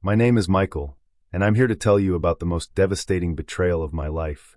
My name is Michael, and I'm here to tell you about the most devastating betrayal of my life,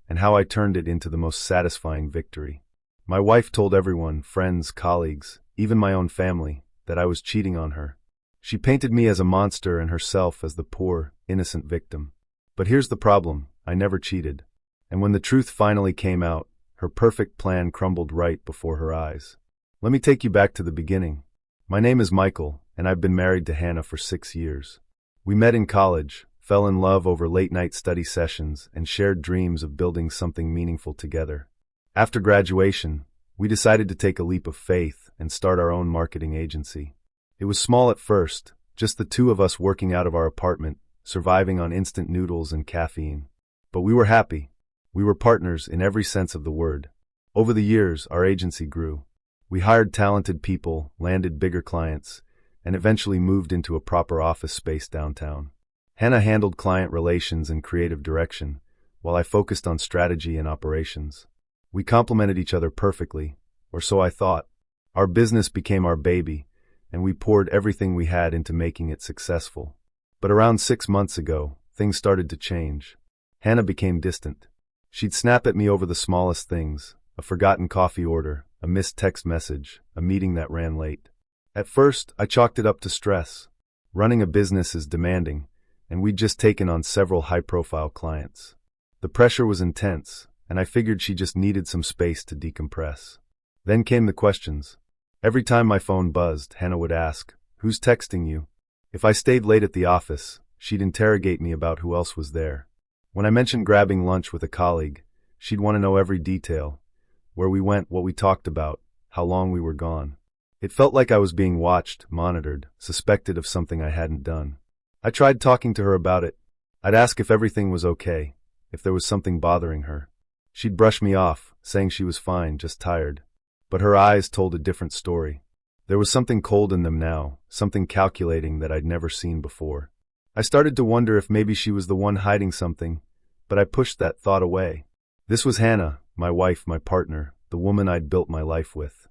and how I turned it into the most satisfying victory. My wife told everyone, friends, colleagues, even my own family, that I was cheating on her. She painted me as a monster and herself as the poor, innocent victim. But here's the problem, I never cheated. And when the truth finally came out, her perfect plan crumbled right before her eyes. Let me take you back to the beginning. My name is Michael, and I've been married to Hannah for 6 years. We met in college, fell in love over late-night study sessions, and shared dreams of building something meaningful together. After graduation, we decided to take a leap of faith and start our own marketing agency. It was small at first, just the two of us working out of our apartment, surviving on instant noodles and caffeine. But we were happy. We were partners in every sense of the word. Over the years, our agency grew. We hired talented people, landed bigger clients, and eventually moved into a proper office space downtown. Hannah handled client relations and creative direction, while I focused on strategy and operations. We complemented each other perfectly, or so I thought. Our business became our baby, and we poured everything we had into making it successful. But around 6 months ago, things started to change. Hannah became distant. She'd snap at me over the smallest things, a forgotten coffee order, a missed text message, a meeting that ran late. At first, I chalked it up to stress. Running a business is demanding, and we'd just taken on several high-profile clients. The pressure was intense, and I figured she just needed some space to decompress. Then came the questions. Every time my phone buzzed, Hannah would ask, "Who's texting you?" If I stayed late at the office, she'd interrogate me about who else was there. When I mentioned grabbing lunch with a colleague, she'd want to know every detail, where we went, what we talked about, how long we were gone. It felt like I was being watched, monitored, suspected of something I hadn't done. I tried talking to her about it. I'd ask if everything was okay, if there was something bothering her. She'd brush me off, saying she was fine, just tired. But her eyes told a different story. There was something cold in them now, something calculating that I'd never seen before. I started to wonder if maybe she was the one hiding something, but I pushed that thought away. This was Hannah, my wife, my partner, the woman I'd built my life with.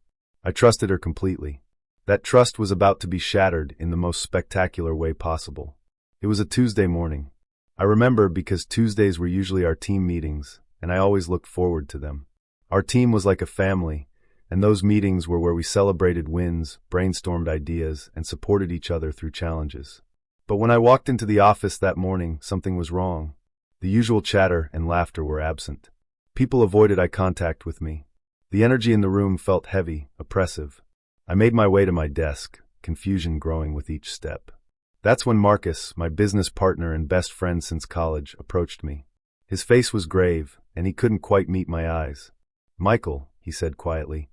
I trusted her completely. That trust was about to be shattered in the most spectacular way possible. It was a Tuesday morning. I remember because Tuesdays were usually our team meetings, and I always looked forward to them. Our team was like a family, and those meetings were where we celebrated wins, brainstormed ideas, and supported each other through challenges. But when I walked into the office that morning, something was wrong. The usual chatter and laughter were absent. People avoided eye contact with me. The energy in the room felt heavy, oppressive. I made my way to my desk, confusion growing with each step. That's when Marcus, my business partner and best friend since college, approached me. His face was grave, and he couldn't quite meet my eyes. "Michael," he said quietly,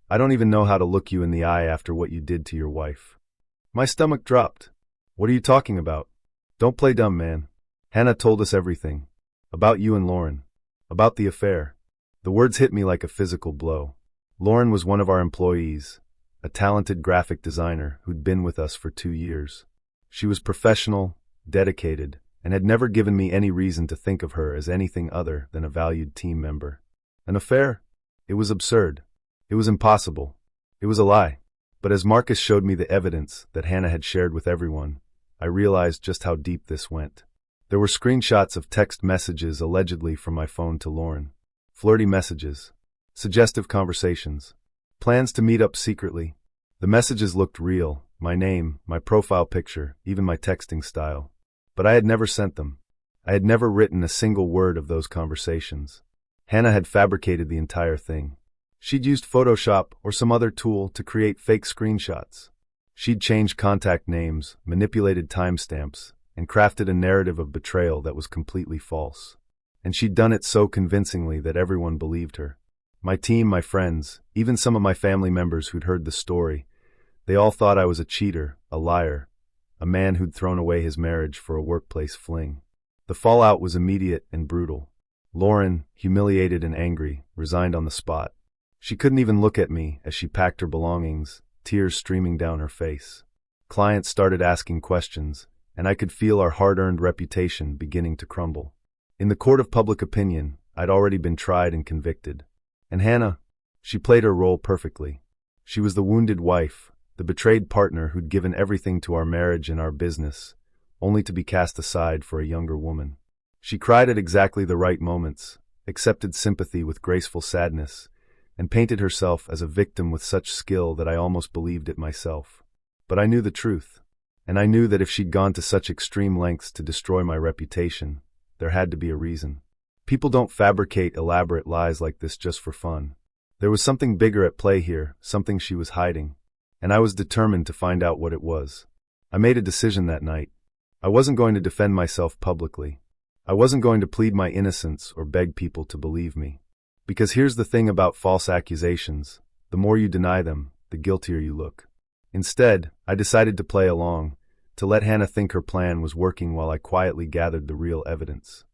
"I don't even know how to look you in the eye after what you did to your wife." My stomach dropped. "What are you talking about?" "Don't play dumb, man. Hannah told us everything. About you and Lauren. About the affair." The words hit me like a physical blow. Lauren was one of our employees, a talented graphic designer who'd been with us for 2 years. She was professional, dedicated, and had never given me any reason to think of her as anything other than a valued team member. An affair? It was absurd. It was impossible. It was a lie. But as Marcus showed me the evidence that Hannah had shared with everyone, I realized just how deep this went. There were screenshots of text messages allegedly from my phone to Lauren. Flirty messages. Suggestive conversations. Plans to meet up secretly. The messages looked real. My name, my profile picture, even my texting style. But I had never sent them. I had never written a single word of those conversations. Hannah had fabricated the entire thing. She'd used Photoshop or some other tool to create fake screenshots. She'd changed contact names, manipulated timestamps, and crafted a narrative of betrayal that was completely false. And she'd done it so convincingly that everyone believed her. My team, my friends, even some of my family members who'd heard the story, they all thought I was a cheater, a liar, a man who'd thrown away his marriage for a workplace fling. The fallout was immediate and brutal. Lauren, humiliated and angry, resigned on the spot. She couldn't even look at me as she packed her belongings, tears streaming down her face. Clients started asking questions, and I could feel our hard-earned reputation beginning to crumble. In the court of public opinion, I'd already been tried and convicted. And Hannah, she played her role perfectly. She was the wounded wife, the betrayed partner who'd given everything to our marriage and our business, only to be cast aside for a younger woman. She cried at exactly the right moments, accepted sympathy with graceful sadness, and painted herself as a victim with such skill that I almost believed it myself. But I knew the truth, and I knew that if she'd gone to such extreme lengths to destroy my reputation, there had to be a reason. People don't fabricate elaborate lies like this just for fun. There was something bigger at play here, something she was hiding, and I was determined to find out what it was. I made a decision that night. I wasn't going to defend myself publicly. I wasn't going to plead my innocence or beg people to believe me. Because here's the thing about false accusations: the more you deny them, the guiltier you look. Instead, I decided to play along, to let Hannah think her plan was working while I quietly gathered the real evidence.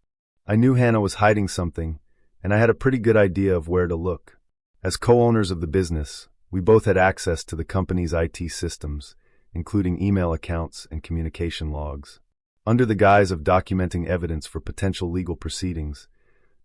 I knew Hannah was hiding something, and I had a pretty good idea of where to look. As co-owners of the business, we both had access to the company's IT systems, including email accounts and communication logs. Under the guise of documenting evidence for potential legal proceedings,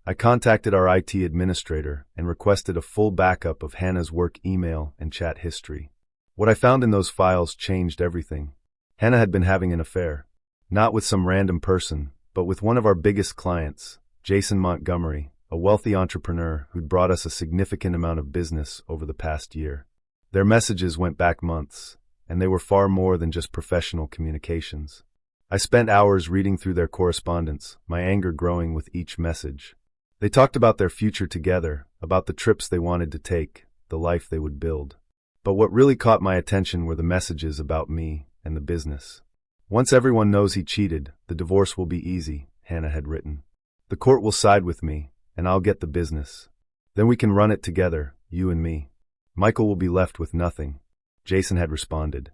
I contacted our IT administrator and requested a full backup of Hannah's work email and chat history. What I found in those files changed everything. Hannah had been having an affair. Not with some random person, but with one of our biggest clients, Jason Montgomery, a wealthy entrepreneur who'd brought us a significant amount of business over the past year. Their messages went back months, and they were far more than just professional communications. I spent hours reading through their correspondence, my anger growing with each message. They talked about their future together, about the trips they wanted to take, the life they would build. But what really caught my attention were the messages about me and the business. "Once everyone knows he cheated, the divorce will be easy," Hannah had written. "The court will side with me, and I'll get the business. Then we can run it together, you and me. Michael will be left with nothing." Jason had responded,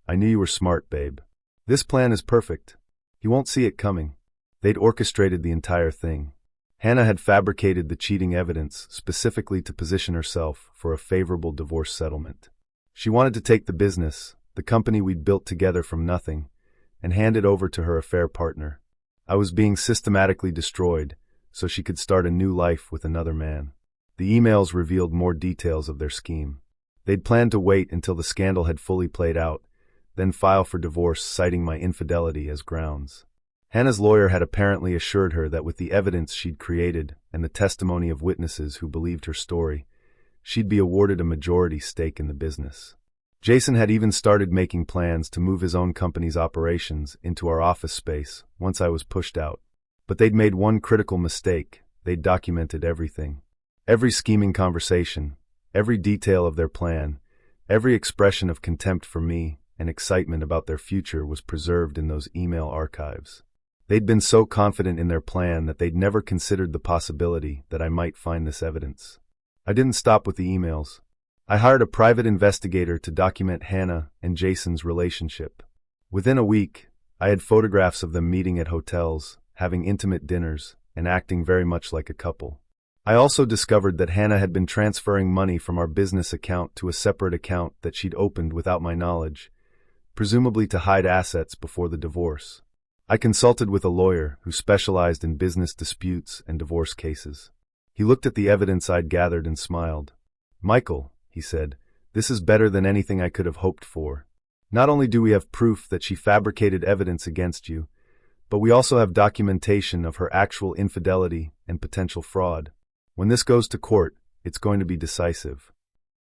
"I knew you were smart, babe. This plan is perfect. He won't see it coming." They'd orchestrated the entire thing. Hannah had fabricated the cheating evidence specifically to position herself for a favorable divorce settlement. She wanted to take the business, the company we'd built together from nothing, and hand it over to her affair partner. I was being systematically destroyed so she could start a new life with another man. The emails revealed more details of their scheme. They'd planned to wait until the scandal had fully played out, then file for divorce, citing my infidelity as grounds. Hannah's lawyer had apparently assured her that with the evidence she'd created and the testimony of witnesses who believed her story, she'd be awarded a majority stake in the business. Jason had even started making plans to move his own company's operations into our office space once I was pushed out. But they'd made one critical mistake: they'd documented everything. Every scheming conversation, every detail of their plan, every expression of contempt for me and excitement about their future was preserved in those email archives. They'd been so confident in their plan that they'd never considered the possibility that I might find this evidence. I didn't stop with the emails. I hired a private investigator to document Hannah and Jason's relationship. Within a week, I had photographs of them meeting at hotels, having intimate dinners, and acting very much like a couple. I also discovered that Hannah had been transferring money from our business account to a separate account that she'd opened without my knowledge, presumably to hide assets before the divorce. I consulted with a lawyer who specialized in business disputes and divorce cases. He looked at the evidence I'd gathered and smiled. "Michael," he said, "this is better than anything I could have hoped for. Not only do we have proof that she fabricated evidence against you, but we also have documentation of her actual infidelity and potential fraud. When this goes to court, it's going to be decisive."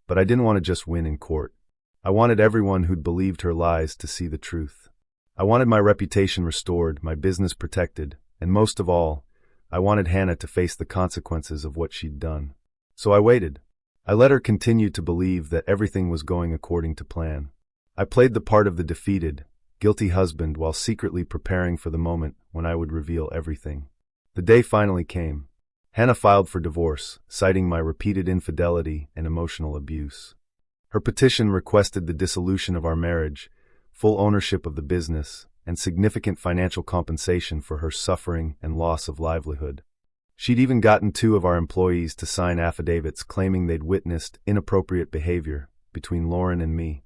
But I didn't want to just win in court. I wanted everyone who'd believed her lies to see the truth. I wanted my reputation restored, my business protected, and most of all, I wanted Hannah to face the consequences of what she'd done. So I waited. I let her continue to believe that everything was going according to plan. I played the part of the defeated, guilty husband while secretly preparing for the moment when I would reveal everything. The day finally came. Hannah filed for divorce, citing my repeated infidelity and emotional abuse. Her petition requested the dissolution of our marriage, full ownership of the business, and significant financial compensation for her suffering and loss of livelihood. She'd even gotten 2 of our employees to sign affidavits claiming they'd witnessed inappropriate behavior between Lauren and me,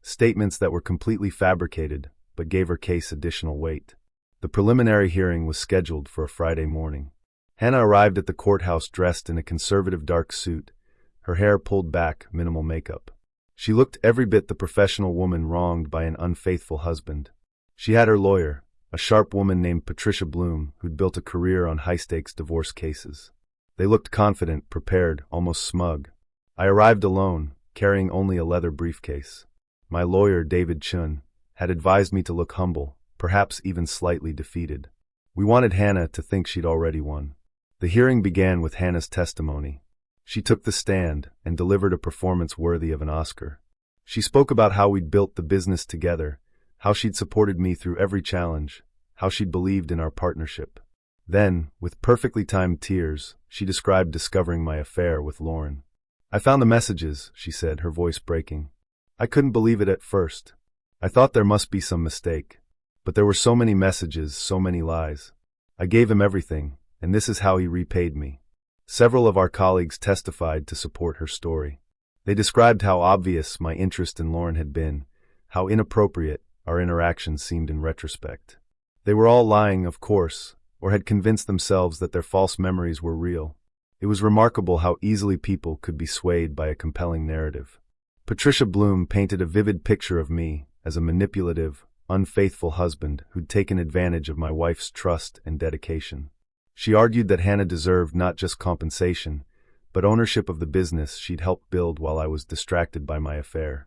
statements that were completely fabricated but gave her case additional weight. The preliminary hearing was scheduled for a Friday morning. Hannah arrived at the courthouse dressed in a conservative dark suit, her hair pulled back, minimal makeup. She looked every bit the professional woman wronged by an unfaithful husband. She had her lawyer, a sharp woman named Patricia Bloom who'd built a career on high-stakes divorce cases. They looked confident, prepared, almost smug. I arrived alone, carrying only a leather briefcase. My lawyer, David Chun, had advised me to look humble, perhaps even slightly defeated. We wanted Hannah to think she'd already won. The hearing began with Hannah's testimony. She took the stand and delivered a performance worthy of an Oscar. She spoke about how we'd built the business together, how she'd supported me through every challenge, how she'd believed in our partnership. Then, with perfectly timed tears, she described discovering my affair with Lauren. I found the messages, she said, her voice breaking. I couldn't believe it at first. I thought there must be some mistake. But there were so many messages, so many lies. I gave him everything, and this is how he repaid me. Several of our colleagues testified to support her story. They described how obvious my interest in Lauren had been, how inappropriate our interactions seemed in retrospect. They were all lying, of course, or had convinced themselves that their false memories were real. It was remarkable how easily people could be swayed by a compelling narrative. Patricia Bloom painted a vivid picture of me as a manipulative, unfaithful husband who'd taken advantage of my wife's trust and dedication. She argued that Hannah deserved not just compensation, but ownership of the business she'd helped build while I was distracted by my affair.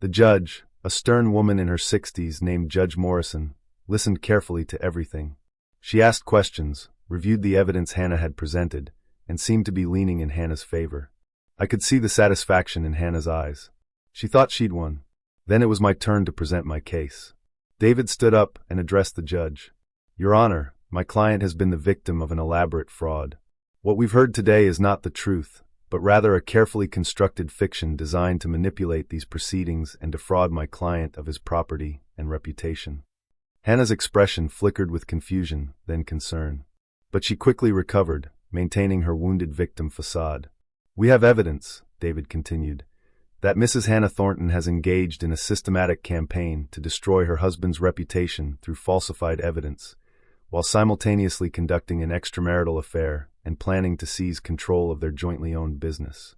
The judge, a stern woman in her 60s named Judge Morrison, listened carefully to everything. She asked questions, reviewed the evidence Hannah had presented, and seemed to be leaning in Hannah's favor. I could see the satisfaction in Hannah's eyes. She thought she'd won. Then it was my turn to present my case. David stood up and addressed the judge. Your Honor, my client has been the victim of an elaborate fraud. What we've heard today is not the truth, but rather a carefully constructed fiction designed to manipulate these proceedings and defraud my client of his property and reputation. Hannah's expression flickered with confusion, then concern. But she quickly recovered, maintaining her wounded victim facade. We have evidence, David continued, that Mrs. Hannah Thornton has engaged in a systematic campaign to destroy her husband's reputation through falsified evidence, while simultaneously conducting an extramarital affair and planning to seize control of their jointly owned business.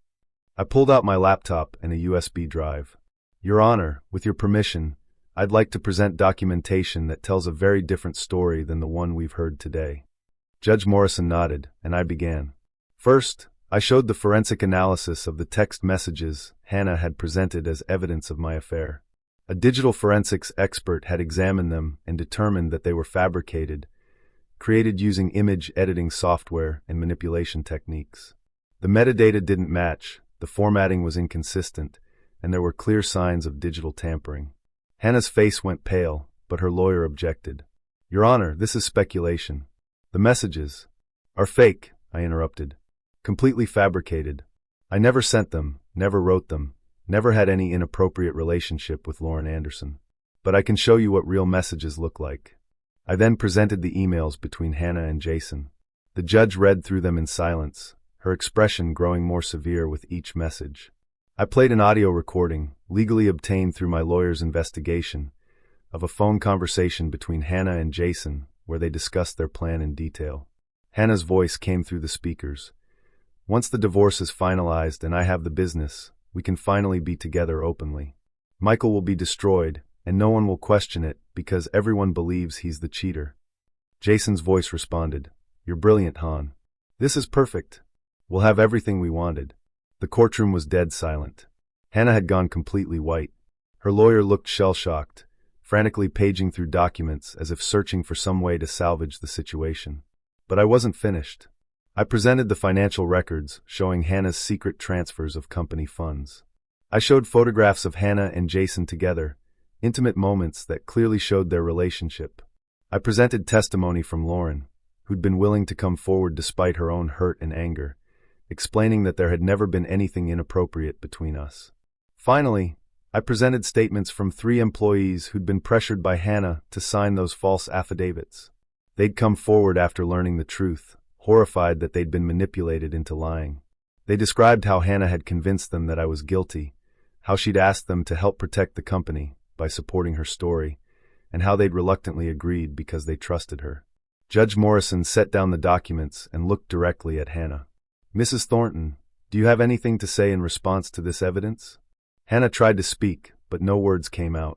I pulled out my laptop and a USB drive. Your Honor, with your permission, I'd like to present documentation that tells a very different story than the one we've heard today. Judge Morrison nodded, and I began. First, I showed the forensic analysis of the text messages Hannah had presented as evidence of my affair. A digital forensics expert had examined them and determined that they were fabricated, created using image editing software and manipulation techniques. The metadata didn't match, the formatting was inconsistent, and there were clear signs of digital tampering. Hannah's face went pale, but her lawyer objected. Your Honor, this is speculation. The messages are fake, I interrupted. Completely fabricated. I never sent them, never wrote them, never had any inappropriate relationship with Lauren Anderson. But I can show you what real messages look like. I then presented the emails between Hannah and Jason. The judge read through them in silence, her expression growing more severe with each message. I played an audio recording, legally obtained through my lawyer's investigation, of a phone conversation between Hannah and Jason where they discussed their plan in detail. Hannah's voice came through the speakers. Once the divorce is finalized and I have the business, we can finally be together openly. Michael will be destroyed, and no one will question it because everyone believes he's the cheater. Jason's voice responded, You're brilliant, Han. This is perfect. We'll have everything we wanted. The courtroom was dead silent. Hannah had gone completely white. Her lawyer looked shell-shocked, frantically paging through documents as if searching for some way to salvage the situation. But I wasn't finished. I presented the financial records showing Hannah's secret transfers of company funds. I showed photographs of Hannah and Jason together, intimate moments that clearly showed their relationship. I presented testimony from Lauren, who'd been willing to come forward despite her own hurt and anger, explaining that there had never been anything inappropriate between us. Finally, I presented statements from 3 employees who'd been pressured by Hannah to sign those false affidavits. They'd come forward after learning the truth, horrified that they'd been manipulated into lying. They described how Hannah had convinced them that I was guilty, how she'd asked them to help protect the company by supporting her story, and how they'd reluctantly agreed because they trusted her. Judge Morrison set down the documents and looked directly at Hannah. Mrs. Thornton, do you have anything to say in response to this evidence? Hannah tried to speak, but no words came out.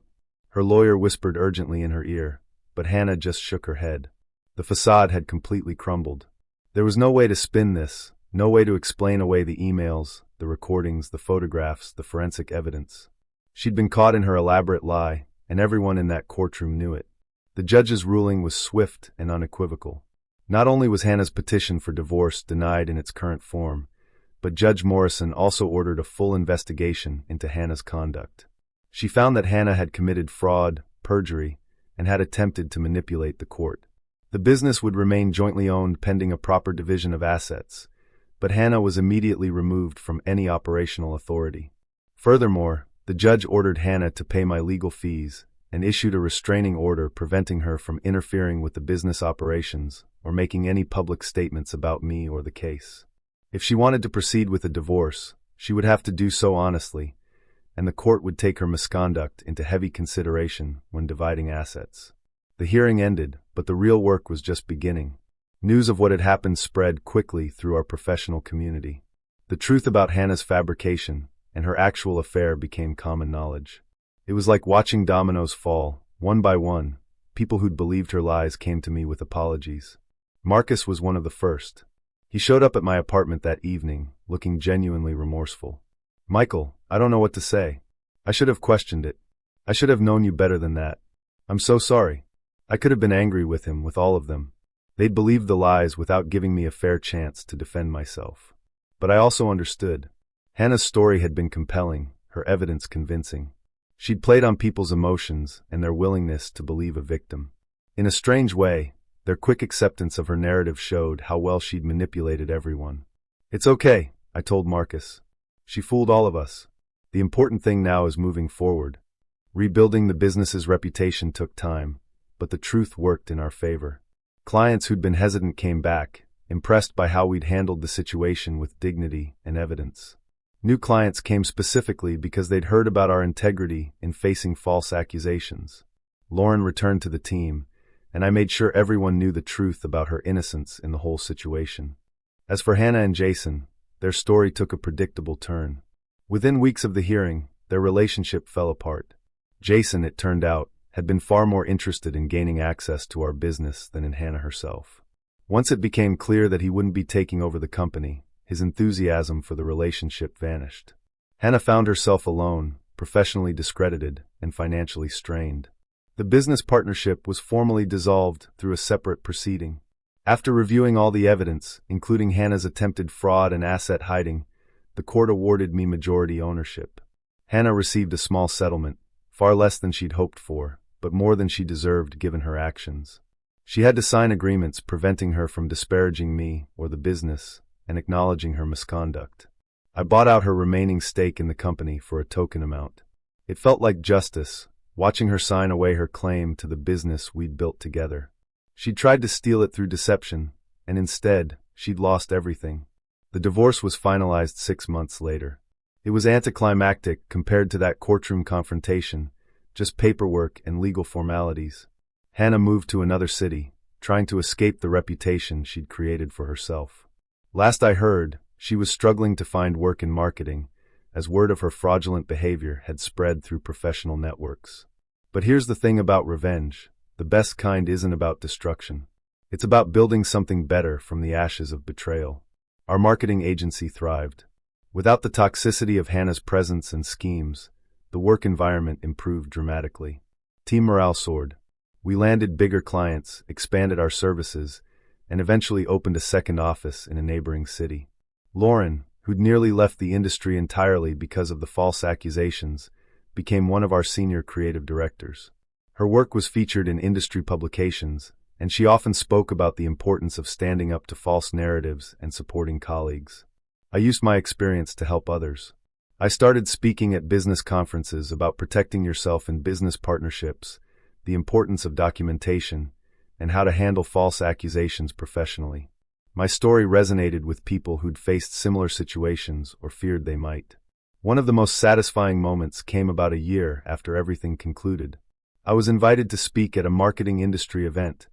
Her lawyer whispered urgently in her ear, but Hannah just shook her head. The facade had completely crumbled. There was no way to spin this, no way to explain away the emails, the recordings, the photographs, the forensic evidence. She'd been caught in her elaborate lie, and everyone in that courtroom knew it. The judge's ruling was swift and unequivocal. Not only was Hannah's petition for divorce denied in its current form, but Judge Morrison also ordered a full investigation into Hannah's conduct. She found that Hannah had committed fraud, perjury, and had attempted to manipulate the court. The business would remain jointly owned pending a proper division of assets, but Hannah was immediately removed from any operational authority. Furthermore, the judge ordered Hannah to pay my legal fees and issued a restraining order preventing her from interfering with the business operations or making any public statements about me or the case. If she wanted to proceed with a divorce, she would have to do so honestly, and the court would take her misconduct into heavy consideration when dividing assets. The hearing ended, but the real work was just beginning. News of what had happened spread quickly through our professional community. The truth about Hannah's fabrication and her actual affair became common knowledge. It was like watching dominoes fall. One by one, people who'd believed her lies came to me with apologies. Marcus was one of the first. He showed up at my apartment that evening, looking genuinely remorseful. "Michael, I don't know what to say. I should have questioned it. I should have known you better than that. I'm so sorry." I could have been angry with him, with all of them. They'd believed the lies without giving me a fair chance to defend myself. But I also understood. Hannah's story had been compelling, her evidence convincing. She'd played on people's emotions and their willingness to believe a victim. In a strange way, their quick acceptance of her narrative showed how well she'd manipulated everyone. "It's okay," I told Marcus. "She fooled all of us. The important thing now is moving forward." Rebuilding the business's reputation took time, but the truth worked in our favor. Clients who'd been hesitant came back, impressed by how we'd handled the situation with dignity and evidence. New clients came specifically because they'd heard about our integrity in facing false accusations. Lauren returned to the team, and I made sure everyone knew the truth about her innocence in the whole situation. As for Hannah and Jason, their story took a predictable turn. Within weeks of the hearing, their relationship fell apart. Jason, it turned out, had been far more interested in gaining access to our business than in Hannah herself. Once it became clear that he wouldn't be taking over the company, his enthusiasm for the relationship vanished. Hannah found herself alone, professionally discredited, and financially strained. The business partnership was formally dissolved through a separate proceeding. After reviewing all the evidence, including Hannah's attempted fraud and asset hiding, the court awarded me majority ownership. Hannah received a small settlement, far less than she'd hoped for, but more than she deserved given her actions. She had to sign agreements preventing her from disparaging me or the business and acknowledging her misconduct. I bought out her remaining stake in the company for a token amount. It felt like justice, watching her sign away her claim to the business we'd built together. She'd tried to steal it through deception, and instead, she'd lost everything. The divorce was finalized 6 months later. It was anticlimactic compared to that courtroom confrontation, just paperwork and legal formalities. Hannah moved to another city, trying to escape the reputation she'd created for herself. Last I heard, she was struggling to find work in marketing, as word of her fraudulent behavior had spread through professional networks. But here's the thing about revenge. The best kind isn't about destruction. It's about building something better from the ashes of betrayal. Our marketing agency thrived. Without the toxicity of Hannah's presence and schemes, the work environment improved dramatically. Team morale soared. We landed bigger clients, expanded our services, and eventually opened a second office in a neighboring city. Lauren, who'd nearly left the industry entirely because of the false accusations, became one of our senior creative directors. Her work was featured in industry publications, and she often spoke about the importance of standing up to false narratives and supporting colleagues. I used my experience to help others. I started speaking at business conferences about protecting yourself in business partnerships, the importance of documentation, and how to handle false accusations professionally. My story resonated with people who'd faced similar situations or feared they might. One of the most satisfying moments came about a year after everything concluded. I was invited to speak at a marketing industry event,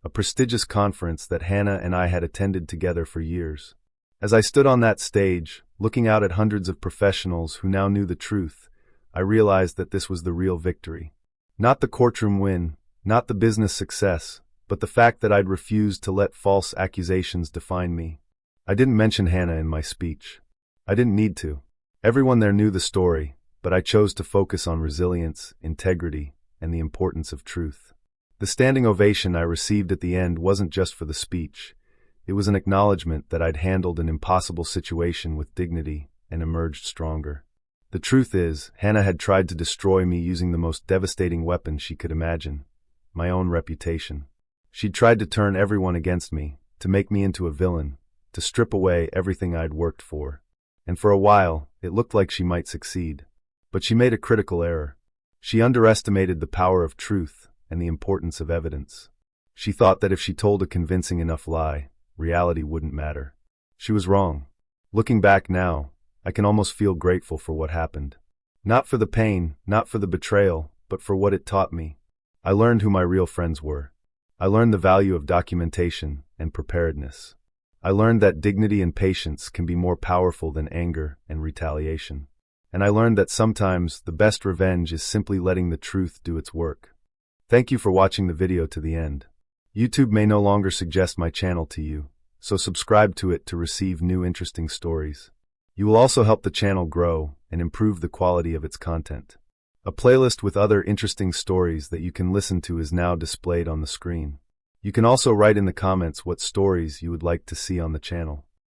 a prestigious conference that Hannah and I had attended together for years. As I stood on that stage, looking out at hundreds of professionals who now knew the truth, I realized that this was the real victory. Not the courtroom win, Not the business success, but the fact that I'd refused to let false accusations define me. I didn't mention Hannah in my speech. I didn't need to. Everyone there knew the story, but I chose to focus on resilience, integrity, and the importance of truth. The standing ovation I received at the end wasn't just for the speech. It was an acknowledgement that I'd handled an impossible situation with dignity and emerged stronger. The truth is, Hannah had tried to destroy me using the most devastating weapon she could imagine, my own reputation. She'd tried to turn everyone against me, to make me into a villain, to strip away everything I'd worked for. And for a while, it looked like she might succeed. But she made a critical error. She underestimated the power of truth and the importance of evidence. She thought that if she told a convincing enough lie, reality wouldn't matter. She was wrong. Looking back now, I can almost feel grateful for what happened. Not for the pain, not for the betrayal, but for what it taught me. I learned who my real friends were. I learned the value of documentation and preparedness. I learned that dignity and patience can be more powerful than anger and retaliation. And I learned that sometimes the best revenge is simply letting the truth do its work. Thank you for watching the video to the end. YouTube may no longer suggest my channel to you, so subscribe to it to receive new interesting stories. You will also help the channel grow and improve the quality of its content. A playlist with other interesting stories that you can listen to is now displayed on the screen. You can also write in the comments what stories you would like to see on the channel.